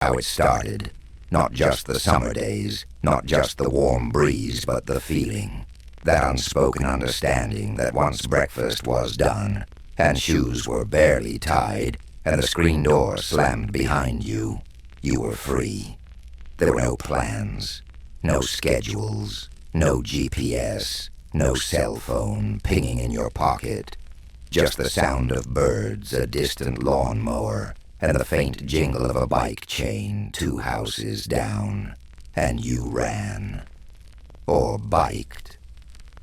How it started. Not just the summer days, not just the warm breeze, but the feeling. That unspoken understanding that once breakfast was done, and shoes were barely tied, and the screen door slammed behind you, you were free. There were no plans, no schedules, no GPS, no cell phone pinging in your pocket. Just the sound of birds, a distant lawnmower, and the faint jingle of a bike chain 2 houses down. And you ran. Or biked.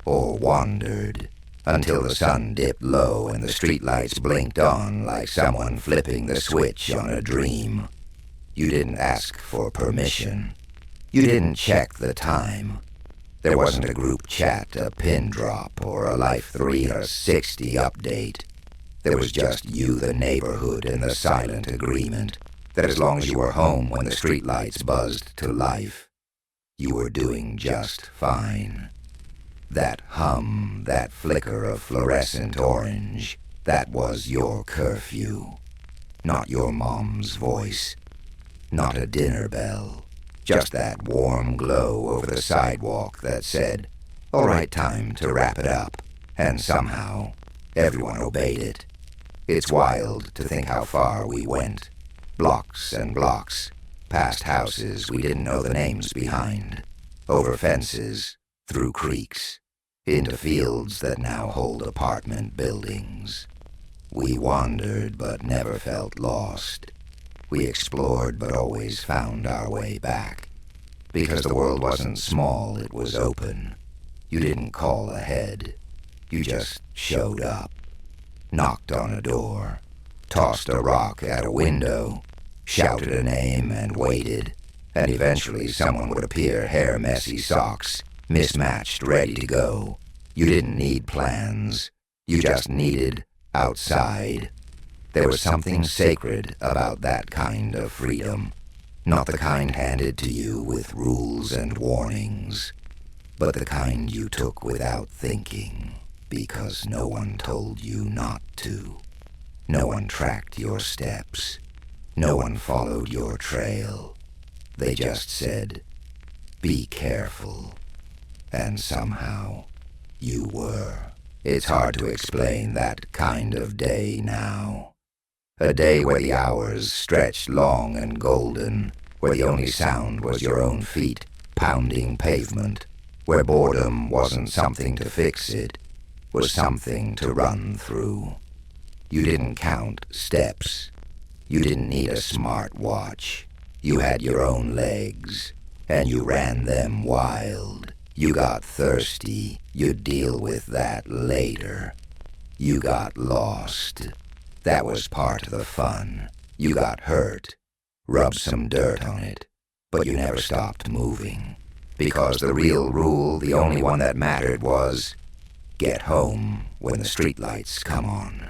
Or wandered. Until the sun dipped low and the streetlights blinked on like someone flipping the switch on a dream. You didn't ask for permission. You didn't check the time. There wasn't a group chat, a pin drop, or a Life 360 update. There was just you, the neighborhood, and the silent agreement that as long as you were home when the streetlights buzzed to life, you were doing just fine. That hum, that flicker of fluorescent orange, that was your curfew. Not your mom's voice. Not a dinner bell. Just that warm glow over the sidewalk that said, "All right, time to wrap it up." And somehow, everyone obeyed it. It's wild to think how far we went. Blocks and blocks, past houses we didn't know the names behind. Over fences, through creeks, into fields that now hold apartment buildings. We wandered but never felt lost. We explored but always found our way back. Because the world wasn't small, it was open. You didn't call ahead. You just showed up. Knocked on a door. Tossed a rock at a window. Shouted a name and waited. And eventually someone would appear, hair messy, socks mismatched, ready to go. You didn't need plans. You just needed outside. There was something sacred about that kind of freedom. Not the kind handed to you with rules and warnings, but the kind you took without thinking, because no one told you not to. No one tracked your steps. No one followed your trail. They just said, "Be careful." And somehow, you were. It's hard to explain that kind of day now. A day where the hours stretched long and golden, where the only sound was your own feet pounding pavement, where boredom wasn't something to fix it, was something to run through. You didn't count steps. You didn't need a smart watch. You had your own legs, and you ran them wild. You got thirsty. You'd deal with that later. You got lost. That was part of the fun. You got hurt, rubbed some dirt on it, but you never stopped moving. Because the real rule, the only one that mattered, was get home when the streetlights come on.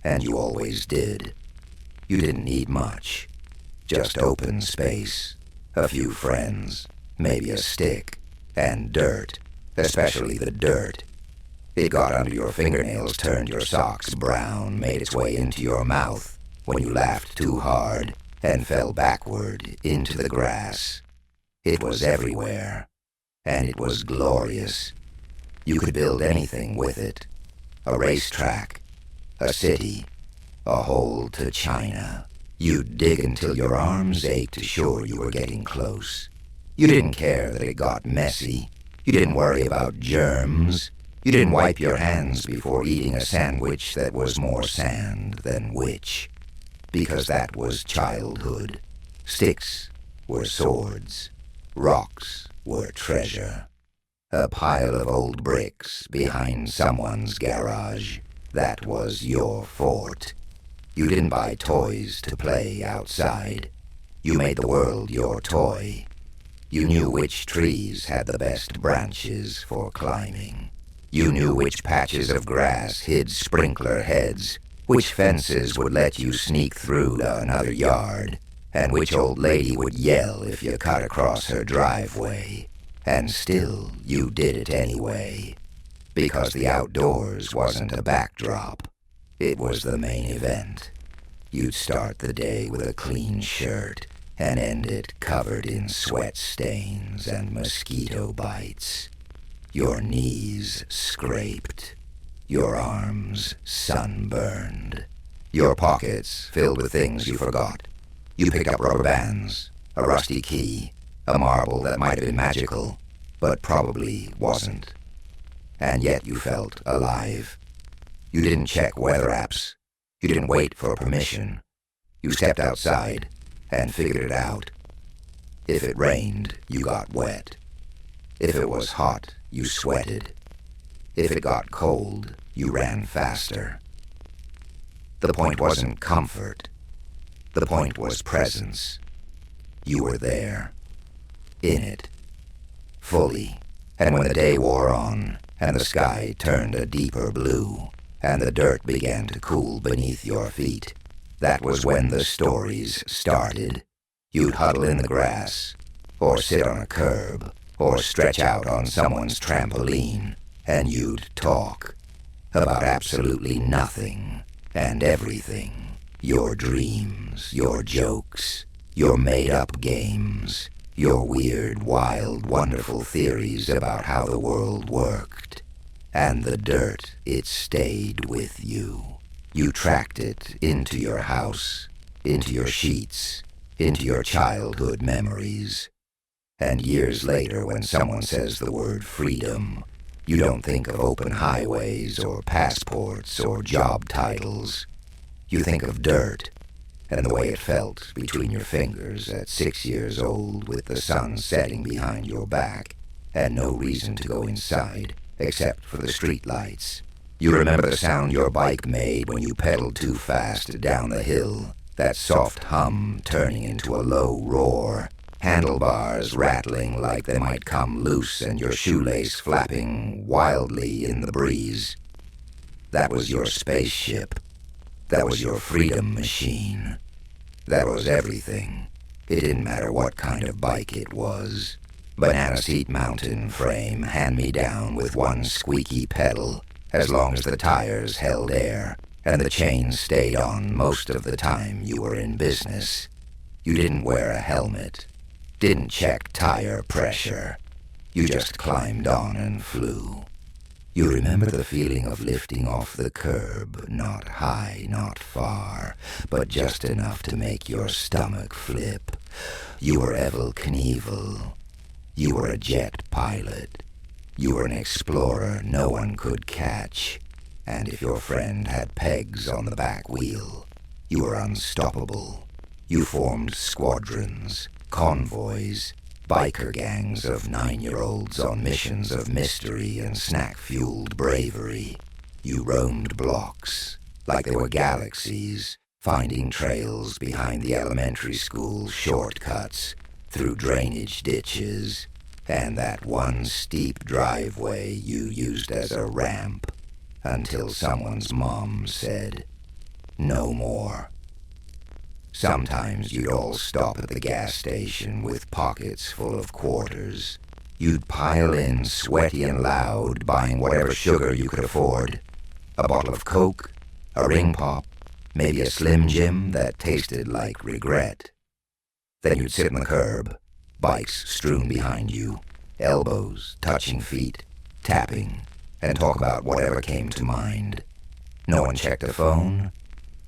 And you always did. You didn't need much. Just open space, a few friends, maybe a stick, and dirt, especially the dirt. It got under your fingernails, turned your socks brown, made its way into your mouth when you laughed too hard and fell backward into the grass. It was everywhere, and it was glorious. You could build anything with it. A racetrack, a city, a hole to China. You'd dig until your arms ached, sure you were getting close. You didn't care that it got messy. You didn't worry about germs. You didn't wipe your hands before eating a sandwich that was more sand than witch. Because that was childhood. Sticks were swords. Rocks were treasure. A pile of old bricks behind someone's garage. That was your fort. You didn't buy toys to play outside. You made the world your toy. You knew which trees had the best branches for climbing. You knew which patches of grass hid sprinkler heads, which fences would let you sneak through to another yard, and which old lady would yell if you cut across her driveway. And still you did it anyway, because the outdoors wasn't a backdrop. It was the main event. You'd start the day with a clean shirt, and ended covered in sweat stains and mosquito bites. Your knees scraped, your arms sunburned, your pockets filled with things you forgot. You picked up rubber bands, a rusty key, a marble that might have been magical, but probably wasn't. And yet you felt alive. You didn't check weather apps. You didn't wait for permission. You stepped outside and figured it out. If it rained, you got wet. If it was hot, you sweated. If it got cold, you ran faster. The point wasn't comfort. The point was presence. You were there, in it, fully. And when the day wore on, and the sky turned a deeper blue, and the dirt began to cool beneath your feet, that was when the stories started. You'd huddle in the grass, or sit on a curb, or stretch out on someone's trampoline, and you'd talk about absolutely nothing and everything. Your dreams, your jokes, your made-up games, your weird, wild, wonderful theories about how the world worked. And the dirt, it stayed with you. You tracked it into your house, into your sheets, into your childhood memories. And years later, when someone says the word freedom, you don't think of open highways or passports or job titles. You think of dirt and the way it felt between your fingers at 6 years old with the sun setting behind your back and no reason to go inside except for the streetlights. You remember the sound your bike made when you pedaled too fast down the hill, that soft hum turning into a low roar, handlebars rattling like they might come loose and your shoelace flapping wildly in the breeze. That was your spaceship. That was your freedom machine. That was everything. It didn't matter what kind of bike it was. Banana seat mountain frame, hand-me-down with one squeaky pedal, as long as the tires held air, and the chains stayed on most of the time you were in business. You didn't wear a helmet, didn't check tire pressure. You just climbed on and flew. You remember the feeling of lifting off the curb, not high, not far, but just enough to make your stomach flip. You were Evel Knievel. You were a jet pilot. You were an explorer no one could catch. And if your friend had pegs on the back wheel, you were unstoppable. You formed squadrons, convoys, biker gangs of 9-year-olds on missions of mystery and snack-fueled bravery. You roamed blocks like they were galaxies, finding trails behind the elementary school shortcuts, through drainage ditches, and that one steep driveway you used as a ramp, until someone's mom said, "No more." Sometimes you'd all stop at the gas station with pockets full of quarters. You'd pile in sweaty and loud, buying whatever sugar you could afford. A bottle of Coke, a ring pop, maybe a Slim Jim that tasted like regret. Then you'd sit on the curb, bikes strewn behind you, elbows touching feet, tapping, and talk about whatever came to mind. No one checked a phone.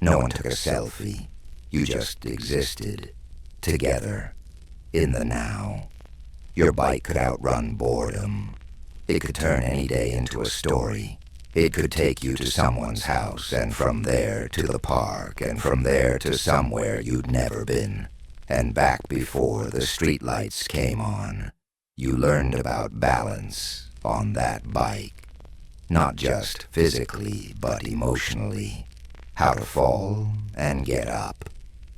No one took a selfie. You just existed, together, in the now. Your bike could outrun boredom. It could turn any day into a story. It could take you to someone's house, and from there to the park, and from there to somewhere you'd never been. And back before the streetlights came on, you learned about balance on that bike. Not just physically, but emotionally. How to fall and get up.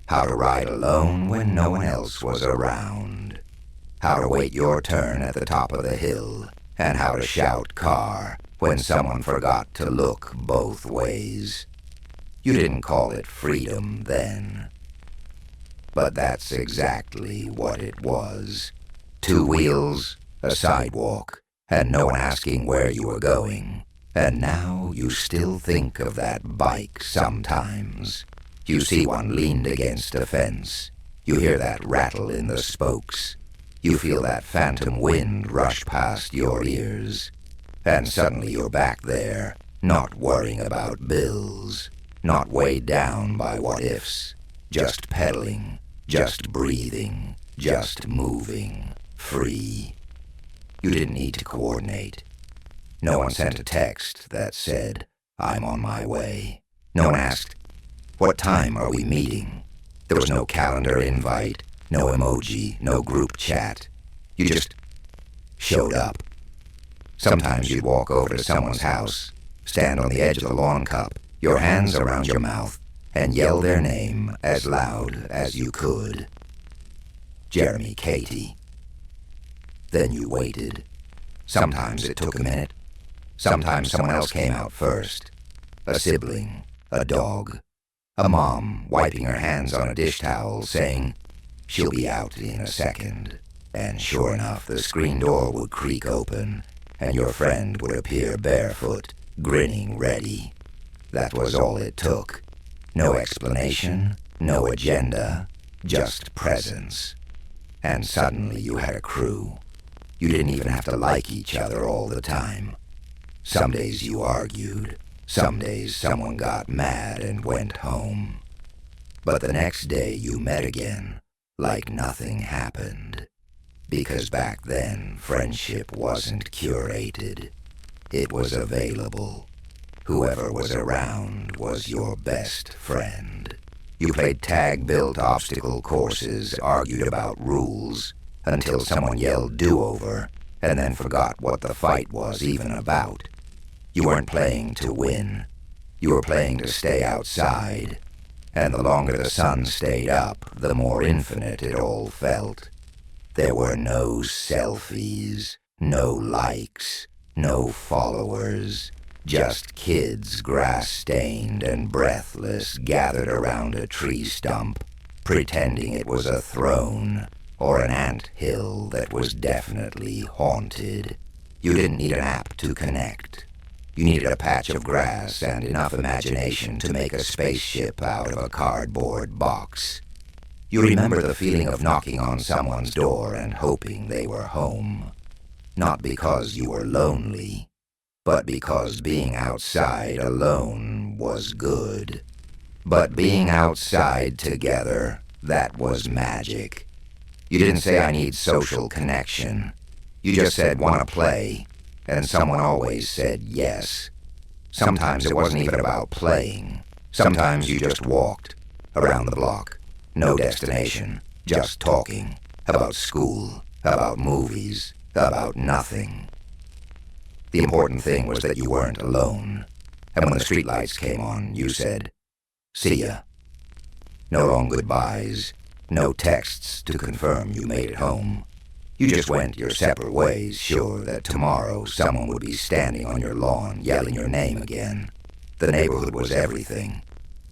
How to ride alone when no one else was around. How to wait your turn at the top of the hill, and how to shout car when someone forgot to look both ways. You didn't call it freedom then. But that's exactly what it was. 2 wheels, a sidewalk, and no one asking where you were going. And now you still think of that bike sometimes. You see one leaned against a fence. You hear that rattle in the spokes. You feel that phantom wind rush past your ears. And suddenly you're back there, not worrying about bills, not weighed down by what-ifs, just pedaling, just breathing, just moving, free. You didn't need to coordinate. No one sent a text that said, "I'm on my way." No one asked, "What time are we meeting?" There was no calendar invite, no emoji, no group chat. You just showed up. Sometimes you'd walk over to someone's house, stand on the edge of the lawn cup, your hands around your mouth, and yell their name as loud as you could. Jeremy Katie. Then you waited. Sometimes it took a minute. Sometimes someone else came out first. A sibling, a dog, a mom wiping her hands on a dish towel saying, "She'll be out in a second." And sure enough, the screen door would creak open, and your friend would appear barefoot, grinning ready. That was all it took. No explanation, no agenda, just presence. And suddenly you had a crew. You didn't even have to like each other all the time. Some days you argued. Some days someone got mad and went home. But the next day you met again, like nothing happened. Because back then, friendship wasn't curated. It was available. Whoever was around was your best friend. You played tag, built obstacle courses, argued about rules, until someone yelled do-over, and then forgot what the fight was even about. You weren't playing to win. You were playing to stay outside. And the longer the sun stayed up, the more infinite it all felt. There were no selfies, no likes, no followers. Just kids, grass-stained and breathless, gathered around a tree stump, pretending it was a throne or an ant hill that was definitely haunted. You didn't need an app to connect. You needed a patch of grass and enough imagination to make a spaceship out of a cardboard box. You remember the feeling of knocking on someone's door and hoping they were home. Not because you were lonely, but because being outside alone was good. But being outside together, that was magic. You didn't say, "I need social connection." You just said, "Wanna play?" And someone always said yes. Sometimes it wasn't even about playing. Sometimes you just walked around the block. No destination, just talking about school, about movies, about nothing. The important thing was that you weren't alone. And when the streetlights came on, you said, "See ya." No long goodbyes, no texts to confirm you made it home. You just went your separate ways, sure that tomorrow someone would be standing on your lawn yelling your name again. The neighborhood was everything.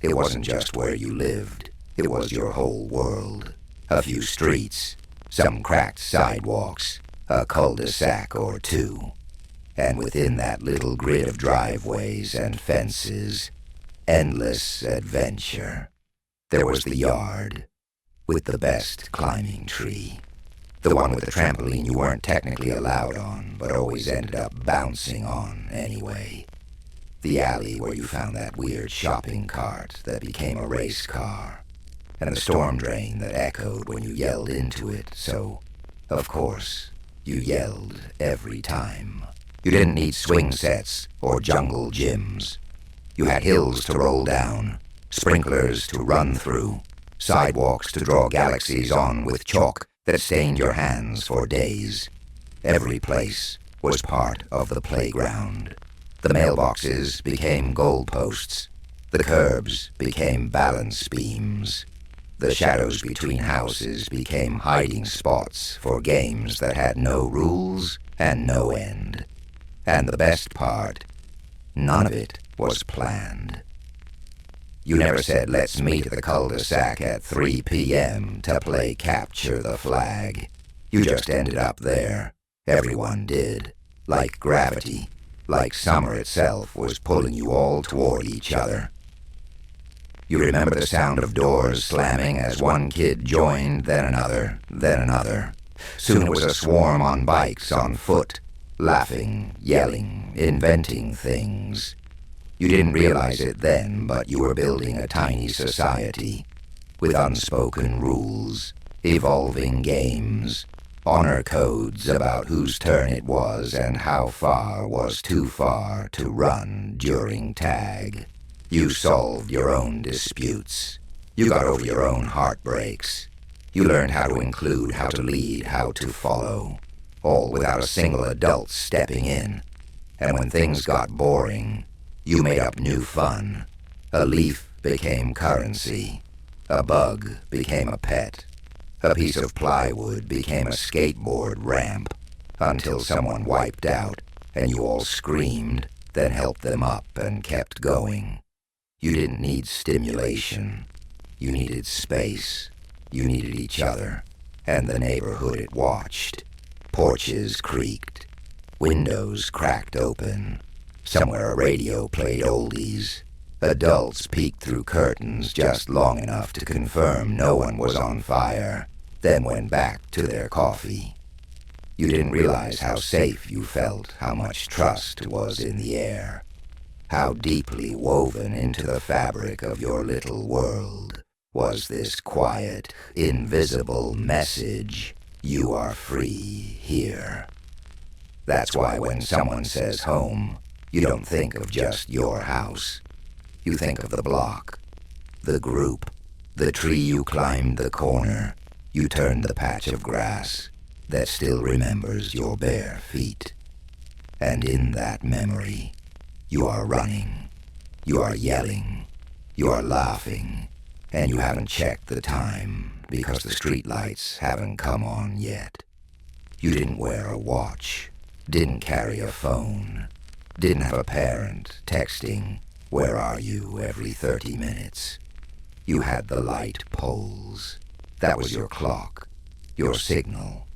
It wasn't just where you lived. It was your whole world. A few streets, some cracked sidewalks, a cul-de-sac or two. And within that little grid of driveways and fences, endless adventure. There was the yard, with the best climbing tree. The one with the trampoline you weren't technically allowed on, but always ended up bouncing on anyway. The alley where you found that weird shopping cart that became a race car. And the storm drain that echoed when you yelled into it, so, of course, you yelled every time. You didn't need swing sets or jungle gyms. You had hills to roll down, sprinklers to run through, sidewalks to draw galaxies on with chalk that stained your hands for days. Every place was part of the playground. The mailboxes became goalposts. The curbs became balance beams. The shadows between houses became hiding spots for games that had no rules and no end. And the best part, none of it was planned. You never said, "Let's meet at the cul-de-sac at 3 p.m. to play capture the flag." You just ended up there. Everyone did. Like gravity. Like summer itself was pulling you all toward each other. You remember the sound of doors slamming as one kid joined, then another, then another. Soon it was a swarm on bikes, on foot, laughing, yelling, inventing things. You didn't realize it then, but you were building a tiny society with unspoken rules, evolving games, honor codes about whose turn it was and how far was too far to run during tag. You solved your own disputes. You got over your own heartbreaks. You learned how to include, how to lead, how to follow, all without a single adult stepping in. And when things got boring, you made up new fun. A leaf became currency. A bug became a pet. A piece of plywood became a skateboard ramp, until someone wiped out and you all screamed, then helped them up and kept going. You didn't need stimulation. You needed space. You needed each other, and the neighborhood it watched. Porches creaked. Windows cracked open. Somewhere a radio played oldies. Adults peeked through curtains just long enough to confirm no one was on fire, then went back to their coffee. You didn't realize how safe you felt, how much trust was in the air, how deeply woven into the fabric of your little world was this quiet, invisible message: you are free here. That's why when someone says home, you don't think of just your house. You think of the block, the group, the tree you climbed the corner, you turned the patch of grass that still remembers your bare feet. And in that memory, you are running, you are yelling, you are laughing, and you haven't checked the time because the streetlights haven't come on yet. You didn't wear a watch, didn't carry a phone, didn't have a parent texting, "Where are you?" every 30 minutes. You had the light poles. That was your clock, your signal,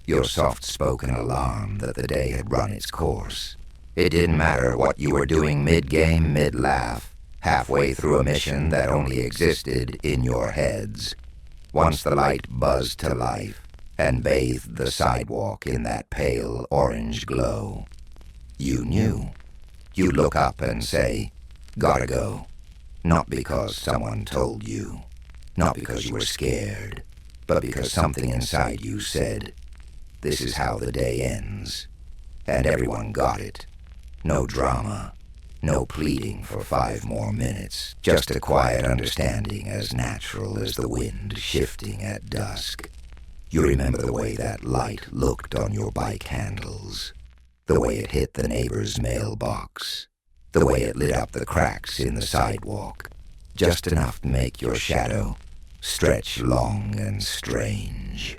your soft-spoken alarm that the day had run its course. It didn't matter what you were doing mid-game, mid-laugh, halfway through a mission that only existed in your heads. Once the light buzzed to life and bathed the sidewalk in that pale orange glow, you knew. You'd look up and say, "Gotta go." Not because someone told you, not because you were scared, but because something inside you said, "This is how the day ends." And everyone got it. No drama, no pleading for 5 more minutes, just a quiet understanding as natural as the wind shifting at dusk. You remember the way that light looked on your bike handles, the way it hit the neighbor's mailbox, the way it lit up the cracks in the sidewalk, just enough to make your shadow stretch long and strange.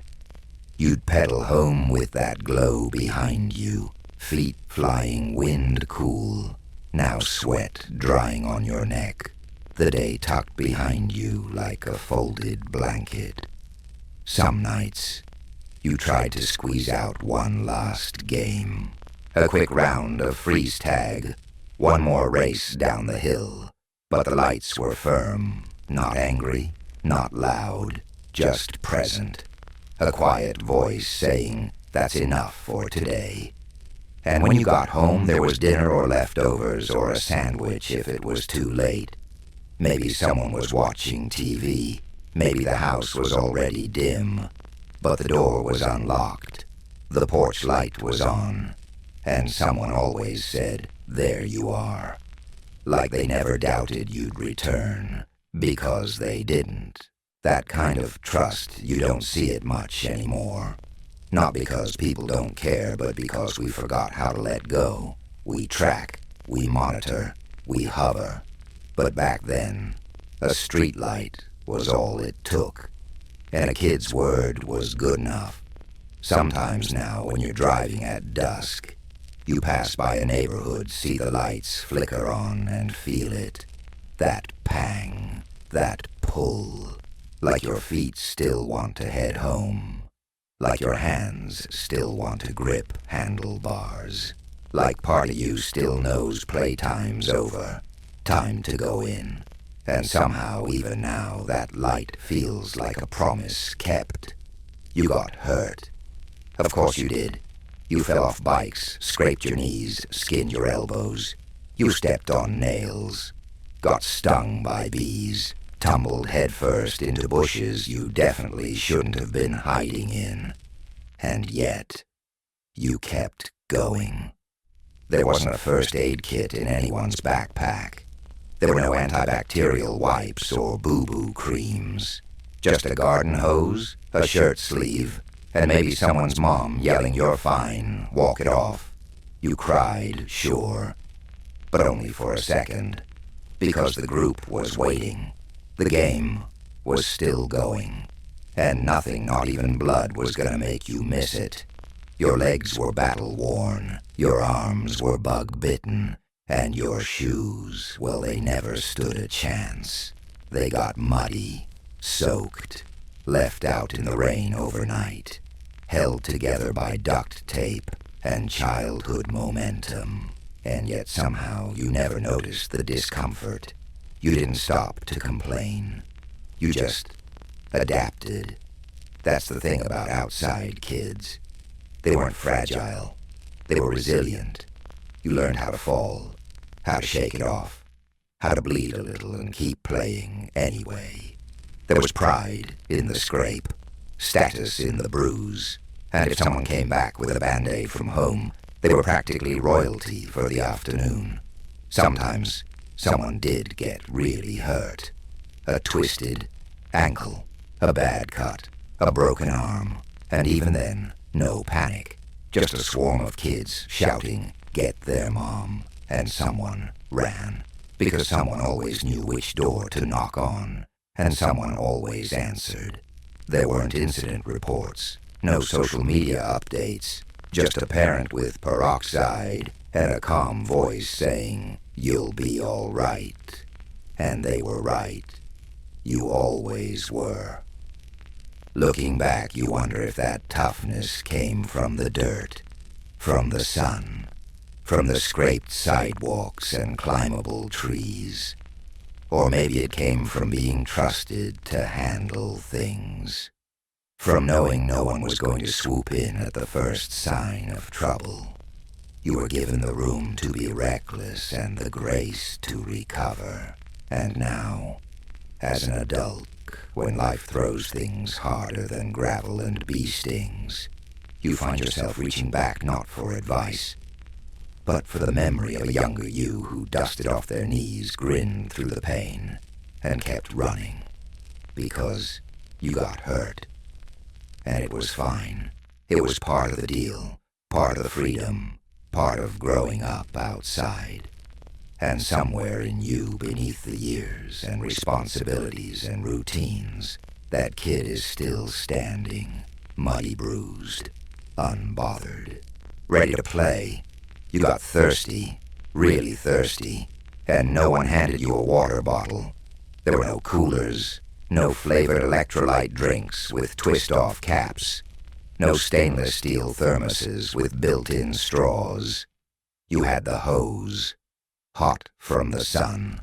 You'd pedal home with that glow behind you, feet flying wind cool, now sweat drying on your neck, the day tucked behind you like a folded blanket. Some nights, you tried to squeeze out one last game, a quick round of freeze tag, one more race down the hill, but the lights were firm, not angry, not loud, just present. A quiet voice saying, "That's enough for today." And when you got home, there was dinner or leftovers or a sandwich if it was too late. Maybe someone was watching TV. Maybe the house was already dim, but the door was unlocked. The porch light was on, and someone always said, "There you are." Like they never doubted you'd return, because they didn't. That kind of trust, you don't see it much anymore. Not because people don't care, but because we forgot how to let go. We track, we monitor, we hover. But back then, a streetlight was all it took, and a kid's word was good enough. Sometimes now, when you're driving at dusk, you pass by a neighborhood, see the lights flicker on, and feel it. That pang, that pull, like your feet still want to head home. Like your hands still want to grip handlebars. Like part of you still knows playtime's over. Time to go in And somehow, even now, that light feels like a promise kept. You got hurt. Of course you did. You fell off bikes, scraped your knees, skinned your elbows. You stepped on nails, got stung by bees, tumbled headfirst into bushes you definitely shouldn't have been hiding in. And yet, you kept going. There wasn't a first aid kit in anyone's backpack. There were no antibacterial wipes or boo-boo creams. Just a garden hose, a shirt sleeve, and maybe someone's mom yelling, "You're fine, walk it off." You cried, sure, but only for a second, because the group was waiting. The game was still going, and nothing, not even blood, was gonna make you miss it. Your legs were battle-worn, your arms were bug-bitten, and your shoes, well, they never stood a chance. They got muddy, soaked, left out in the rain overnight, held together by duct tape and childhood momentum. And yet somehow you never noticed the discomfort. You didn't stop to complain. You just adapted. That's the thing about outside kids. They weren't fragile. They were resilient. You learned how to fall, how to shake it off, how to bleed a little and keep playing anyway. There was pride in the scrape, status in the bruise, and if someone came back with a Band-Aid from home, they were practically royalty for the afternoon. Sometimes someone did get really hurt. A twisted ankle, a bad cut, a broken arm, and even then, no panic. Just a swarm of kids shouting, "Get their mom," and someone ran, because someone always knew which door to knock on, and someone always answered. There weren't incident reports, no social media updates, just a parent with peroxide and a calm voice saying, "You'll be all right." And they were right. You always were. Looking back, you wonder if that toughness came from the dirt, from the sun, from the scraped sidewalks and climbable trees. Or maybe it came from being trusted to handle things, from knowing no one was going to swoop in at the first sign of trouble. You were given the room to be reckless and the grace to recover. And now, as an adult, when life throws things harder than gravel and bee stings, you find yourself reaching back not for advice, but for the memory of a younger you who dusted off their knees, grinned through the pain, and kept running. Because you got hurt. And it was fine. It was part of the deal, part of the freedom, part of growing up outside. And somewhere in you, beneath the years and responsibilities and routines, that kid is still standing, muddy bruised, unbothered, ready to play. You got thirsty, really thirsty, and no one handed you a water bottle. There were no coolers, no flavored electrolyte drinks with twist-off caps, no stainless steel thermoses with built-in straws. You had the hose, hot from the sun,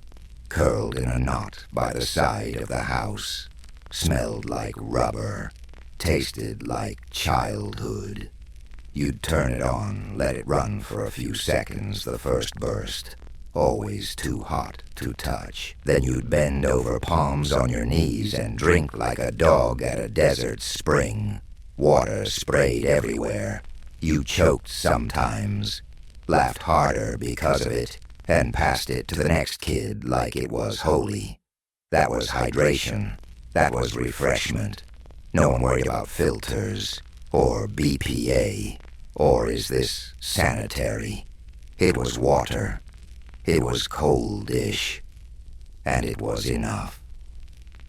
curled in a knot by the side of the house, smelled like rubber, tasted like childhood. You'd turn it on, let it run for a few seconds, the first burst, always too hot to touch. Then you'd bend over, palms on your knees, and drink like a dog at a desert spring. Water sprayed everywhere. You choked sometimes, laughed harder because of it, and passed it to the next kid like it was holy. That was hydration. That was refreshment. No one worried about filters, or BPA, or is this sanitary? It was water. It was coldish. And it was enough.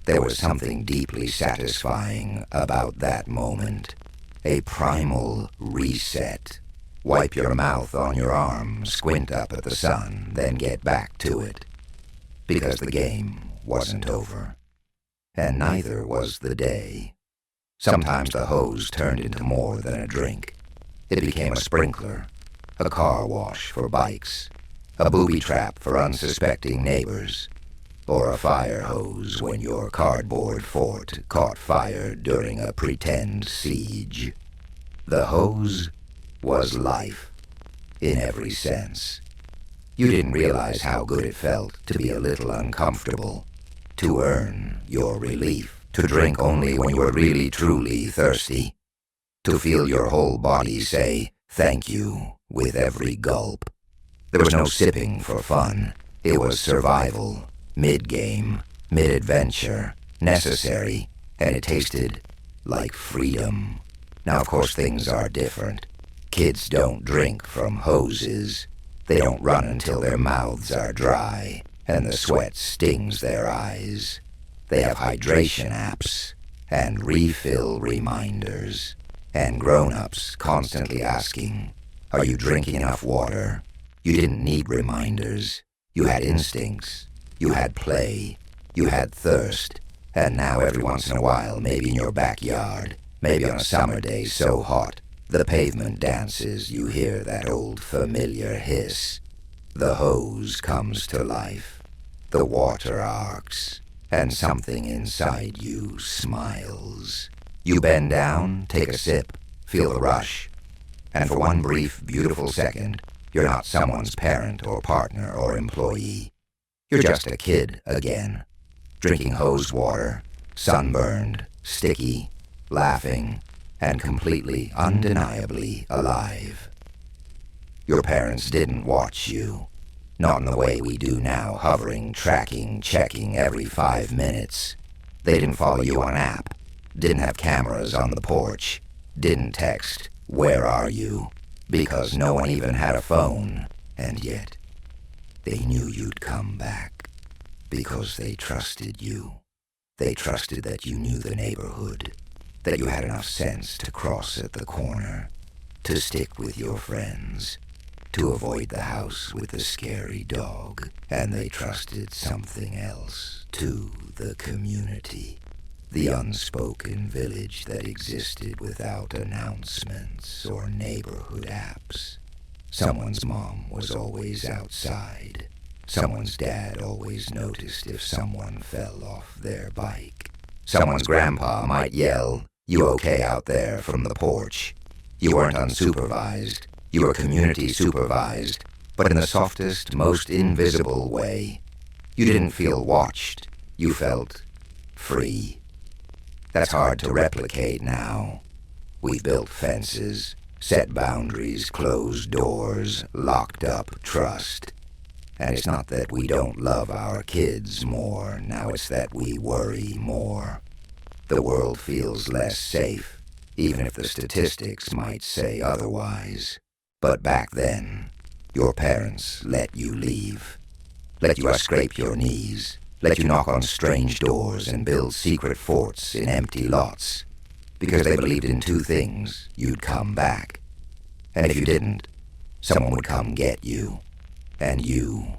There was something deeply satisfying about that moment. A primal reset. Wipe your mouth on your arm, squint up at the sun, then get back to it. Because the game wasn't over. And neither was the day. Sometimes the hose turned into more than a drink. It became a sprinkler, a car wash for bikes, a booby trap for unsuspecting neighbors. or a fire hose when your cardboard fort caught fire during a pretend siege. The hose was life, in every sense. You didn't realize how good it felt to be a little uncomfortable, to earn your relief, to drink only when you were really truly thirsty, to feel your whole body say thank you with every gulp. There was no sipping for fun. It was survival, mid-game, mid-adventure, necessary, and it tasted like freedom. Now, of course, things are different. Kids don't drink from hoses. They don't run until their mouths are dry and the sweat stings their eyes. They have hydration apps and refill reminders, and grown-ups constantly asking, "Are you drinking enough water?" You didn't need reminders. You had instincts. You had play. You had thirst. And now every once in a while, maybe in your backyard, maybe on a summer day so hot, the pavement dances, you hear that old familiar hiss. The hose comes to life. The water arcs. And something inside you smiles. You bend down, take a sip, feel the rush. And for one brief, beautiful second, you're not someone's parent or partner or employee. You're just a kid again, drinking hose water, sunburned, sticky, laughing, and completely, undeniably alive. Your parents didn't watch you, not in the way we do now, hovering, tracking, checking every 5 minutes. They didn't follow you on app, didn't have cameras on the porch, didn't text, "Where are you?" because no one even had a phone, and yet they knew you'd come back because they trusted you. They trusted that you knew the neighborhood, that you had enough sense to cross at the corner, to stick with your friends, to avoid the house with the scary dog, and they trusted something else, too, the community. The unspoken village that existed without announcements or neighborhood apps. Someone's mom was always outside. Someone's dad always noticed if someone fell off their bike. Someone's grandpa might yell, "You okay out there?" from the porch. You weren't unsupervised. You were community supervised, but in the softest, most invisible way. You didn't feel watched. You felt free. That's hard to replicate now. We've built fences, set boundaries, closed doors, locked up trust. And it's not that we don't love our kids more, now it's that we worry more. The world feels less safe, even if the statistics might say otherwise. But back then, your parents let you leave. Let you scrape your knees. Let you knock on strange doors and build secret forts in empty lots. Because they believed in two things: you'd come back. And if you didn't, someone would come get you. And you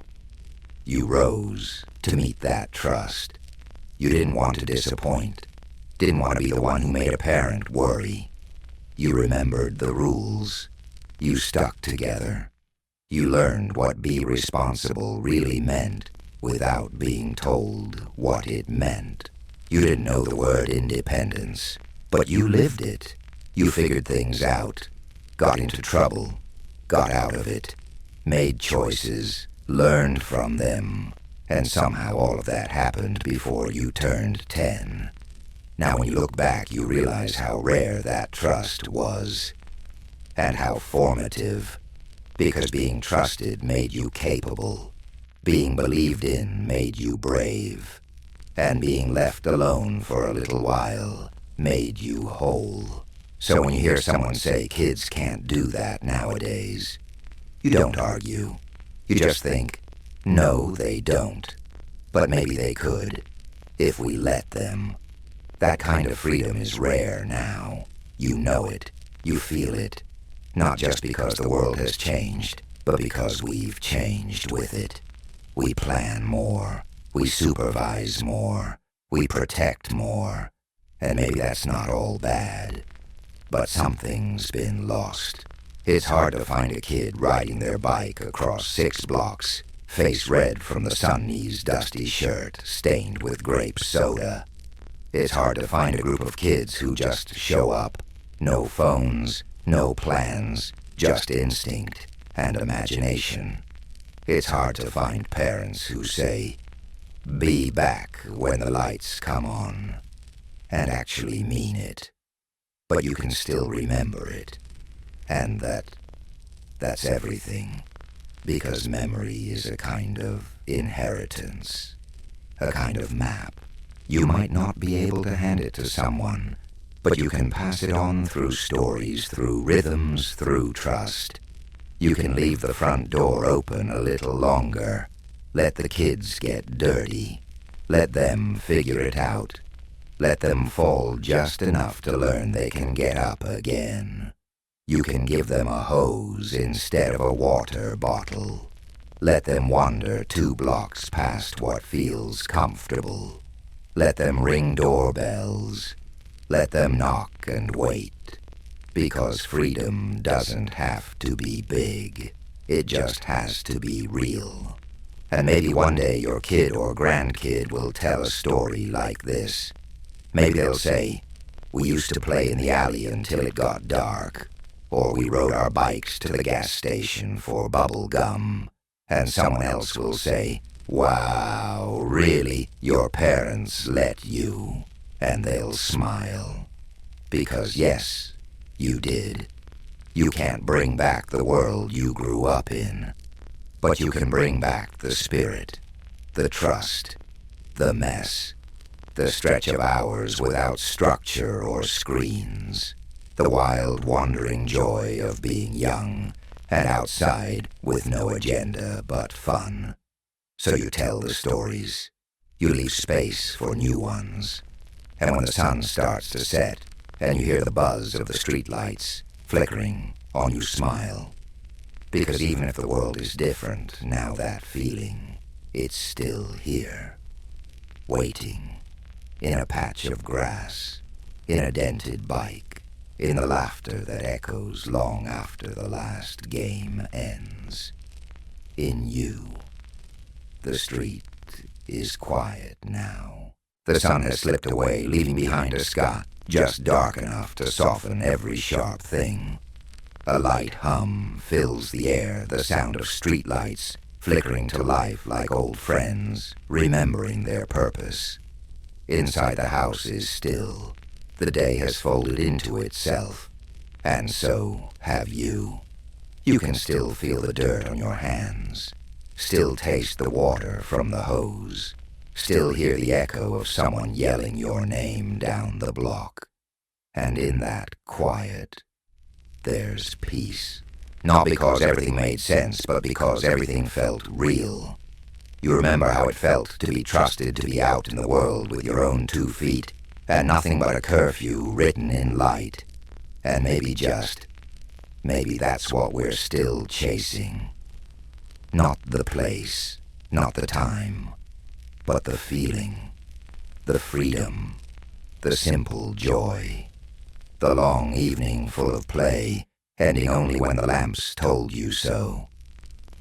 rose to meet that trust. You didn't want to disappoint. Didn't want to be the one who made a parent worry. You remembered the rules. You stuck together. You learned what be responsible really meant without being told what it meant. You didn't know the word independence, but you lived it. You figured things out, got into trouble, got out of it, made choices, learned from them, and somehow all of that happened before you turned 10. Now when you look back, you realize how rare that trust was, and how formative, because being trusted made you capable. Being believed in made you brave, and being left alone for a little while made you whole. So when you hear someone say kids can't do that nowadays, you don't argue. You just think, no, they don't. But maybe they could, if we let them. That kind of freedom is rare now. You know it. You feel it. Not just because the world has changed, but because we've changed with it. We plan more, we supervise more, we protect more, and maybe that's not all bad. But something's been lost. It's hard to find a kid riding their bike across 6 blocks, face red from the sun-knees dusty shirt stained with grape soda. It's hard to find a group of kids who just show up. No phones, no plans, just instinct and imagination. It's hard to find parents who say, "Be back when the lights come on," and actually mean it. But you can still remember it. And that's everything. Because memory is a kind of inheritance. A kind of map. You might not be able to hand it to someone, but you can pass it on through stories, through rhythms, through trust. You can leave the front door open a little longer. Let the kids get dirty. Let them figure it out. Let them fall just enough to learn they can get up again. You can give them a hose instead of a water bottle. Let them wander 2 blocks past what feels comfortable. Let them ring doorbells. Let them knock and wait. Because freedom doesn't have to be big. It just has to be real. And maybe one day your kid or grandkid will tell a story like this. Maybe they'll say, "We used to play in the alley until it got dark." Or we rode our bikes to the gas station for bubble gum. And someone else will say, "Wow, really, your parents let you?" And they'll smile. Because yes, you did. You can't bring back the world you grew up in. But you can bring back the spirit, the trust, the mess, the stretch of hours without structure or screens, the wild wandering joy of being young and outside with no agenda but fun. So you tell the stories. You leave space for new ones. And when the sun starts to set and you hear the buzz of the streetlights flickering on, you smile. Because even if the world is different, now that feeling, it's still here. Waiting. In a patch of grass. In a dented bike. In the laughter that echoes long after the last game ends. In you. The street is quiet now. The sun has slipped away, leaving behind a sky just dark enough to soften every sharp thing. A light hum fills the air, the sound of streetlights flickering to life like old friends, remembering their purpose. Inside the house is still. The day has folded into itself, and so have you. You can still feel the dirt on your hands, still taste the water from the hose, still hear the echo of someone yelling your name down the block. And in that quiet, there's peace. Not because everything made sense, but because everything felt real. You remember how it felt to be trusted to be out in the world with your own 2 feet, and nothing but a curfew written in light. And maybe that's what we're still chasing. Not the place, not the time, but the feeling, the freedom, the simple joy. The long evening full of play, ending only when the lamps told you so.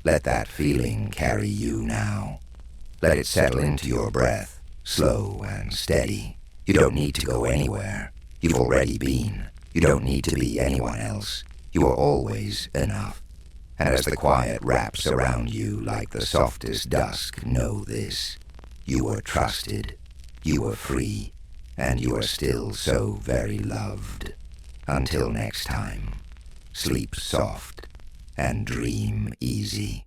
Let that feeling carry you now. Let it settle into your breath, slow and steady. You don't need to go anywhere. You've already been. You don't need to be anyone else. You are always enough. And as the quiet wraps around you like the softest dusk, know this. You are trusted. You are free. And you are still so very loved. Until next time, sleep soft and dream easy.